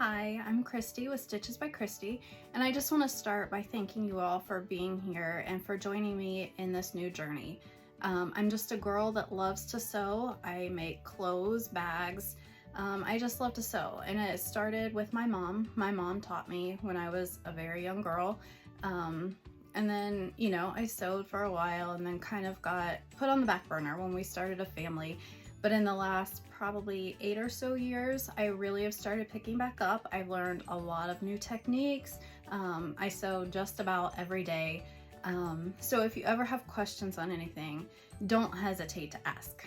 Hi, I'm Christy with Stitches by Christy, and I just want to start by thanking you all for being here and for joining me in this new journey. I'm just a girl that loves to sew. I make clothes, bags. I just love to sew, and it started with my mom. My mom taught me when I was a very young girl. And then, I sewed for a while and then kind of got put on the back burner when we started a family. But in the last probably 8 or so years, I really have started picking back up. I've learned a lot of new techniques. I sew just about every day. So if you ever have questions on anything, don't hesitate to ask.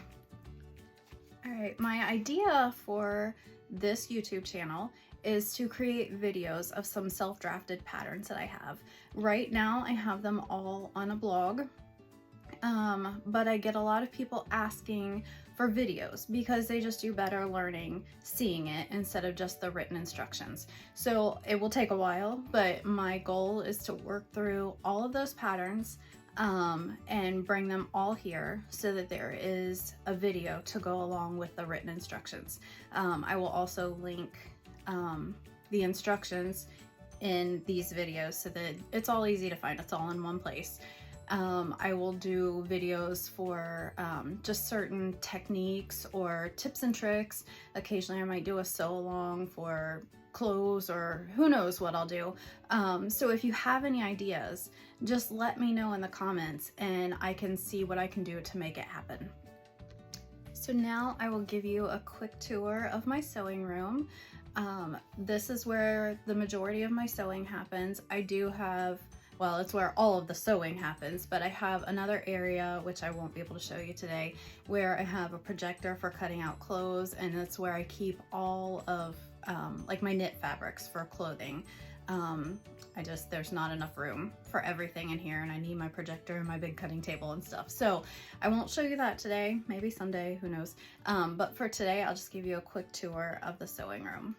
All right, my idea for this YouTube channel is to create videos of some self-drafted patterns that I have. Right now, I have them all on a blog. But I get a lot of people asking for videos because they just do better learning seeing it instead of just the written instructions. So it will take a while, but my goal is to work through all of those patterns and bring them all here so that there is a video to go along with the written instructions. I will also link the instructions in these videos so that it's all easy to find. It's all in one place. I will do videos for just certain techniques or tips and tricks. Occasionally I might do a sew along for clothes or who knows what I'll do. So if you have any ideas, just let me know in the comments and I can see what I can do to make it happen. So now I will give you a quick tour of my sewing room. This is where the majority of my sewing happens. I do have, well, it's where all of the sewing happens, but I have another area, which I won't be able to show you today, where I have a projector for cutting out clothes, and that's where I keep all of like my knit fabrics for clothing. There's not enough room for everything in here, and I need my projector and my big cutting table and stuff. So I won't show you that today, maybe someday, who knows. But for today, I'll just give you a quick tour of the sewing room.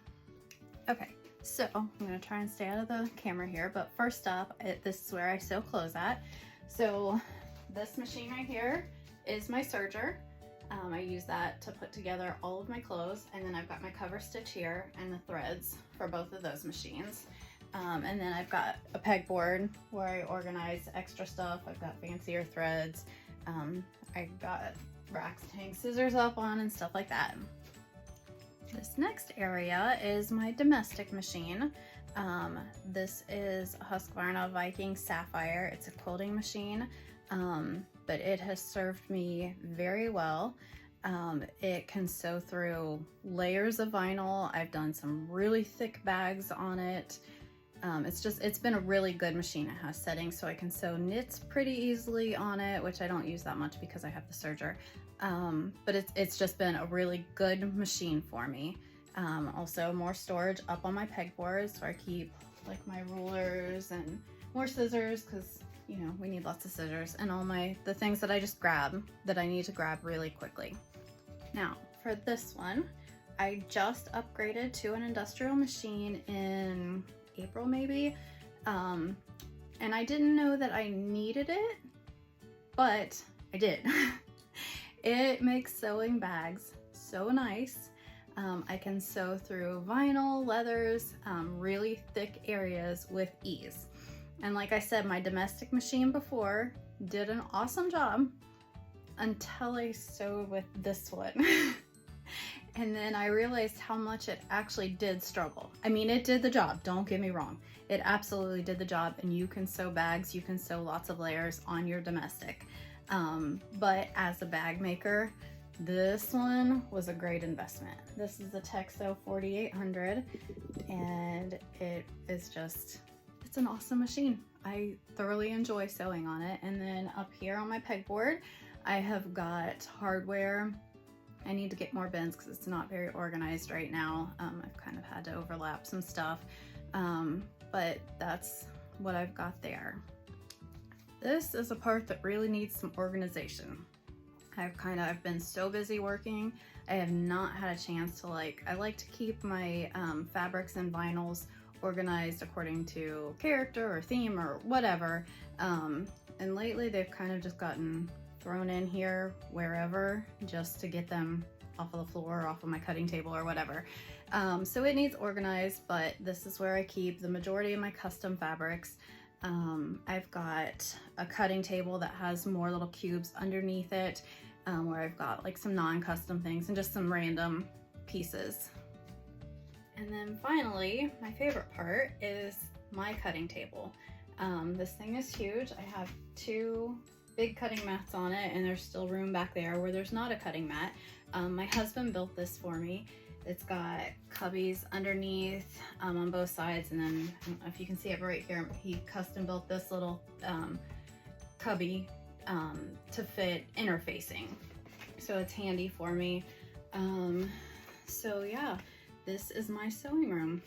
Okay. So I'm gonna try and stay out of the camera here, but first up, this is where I sew clothes at. So this machine right here is my serger. I use that to put together all of my clothes, and then I've got my cover stitch here and the threads for both of those machines. And then I've got a pegboard where I organize extra stuff. I've got fancier threads. I've got racks to hang scissors up on and stuff like that. This next area is my domestic machine. This is a Husqvarna Viking Sapphire. It's a quilting machine, but it has served me very well. It can sew through layers of vinyl. I've done some really thick bags on it. It's been a really good machine. It has settings so I can sew knits pretty easily on it, which I don't use that much because I have the serger. But it's just been a really good machine for me. Also more storage up on my pegboard, so I keep like my rulers and more scissors because we need lots of scissors, and all the things that I just grab that I need to grab really quickly. Now for this one, I just upgraded to an industrial machine in April maybe, and I didn't know that I needed it, but I did. It makes sewing bags so nice. I can sew through vinyl, leathers, really thick areas with ease. And like I said, my domestic machine before did an awesome job until I sewed with this one. And then I realized how much it actually did struggle. I mean, it did the job, don't get me wrong. It absolutely did the job, and you can sew bags, you can sew lots of layers on your domestic. But as a bag maker, this one was a great investment. This is the Texo 4800, and it's an awesome machine. I thoroughly enjoy sewing on it. And then up here on my pegboard, I have got hardware. I need to get more bins because it's not very organized right now. I've kind of had to overlap some stuff, but that's what I've got there. This is a part that really needs some organization. I've been so busy working, I have not had a chance to I like to keep my fabrics and vinyls organized according to character or theme or whatever. And lately they've kind of just gotten thrown in here wherever just to get them off of the floor, off of my cutting table or whatever. So it needs organized, but this is where I keep the majority of my custom fabrics. I've got a cutting table that has more little cubes underneath it, where I've got like some non-custom things and just some random pieces. And then finally, my favorite part is my cutting table. This thing is huge. I have 2 big cutting mats on it, and there's still room back there where there's not a cutting mat. My husband built this for me. It's got cubbies underneath on both sides, and then I don't know if you can see it right here, he custom built this little cubby to fit interfacing. So it's handy for me. So yeah, this is my sewing room.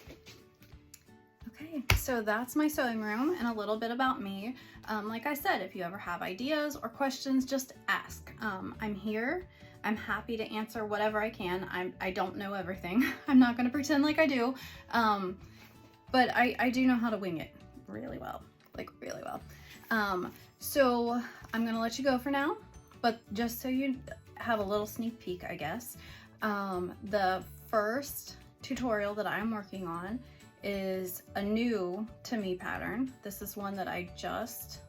Okay, so that's my sewing room and a little bit about me. Like I said, if you ever have ideas or questions, just ask. I'm here. I'm happy to answer whatever I can. I don't know everything. I'm not gonna pretend like I do. But I do know how to wing it really well, like really well. So I'm gonna let you go for now, but just so you have a little sneak peek, I guess. The first tutorial that I'm working on is a new to me pattern. This is one that I just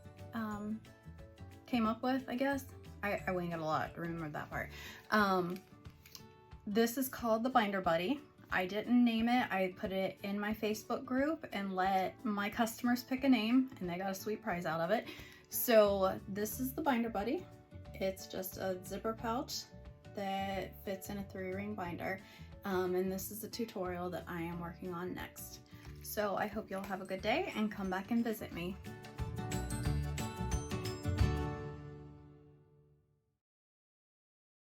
came up with, I guess. I wing it a lot, remember that part. This is called the Binder Buddy. I didn't name it. I put it in my Facebook group and let my customers pick a name, and they got a sweet prize out of it. So this is the Binder Buddy. It's just a zipper pouch that fits in a 3-ring binder. And this is the tutorial that I am working on next. So I hope you'll have a good day and come back and visit me.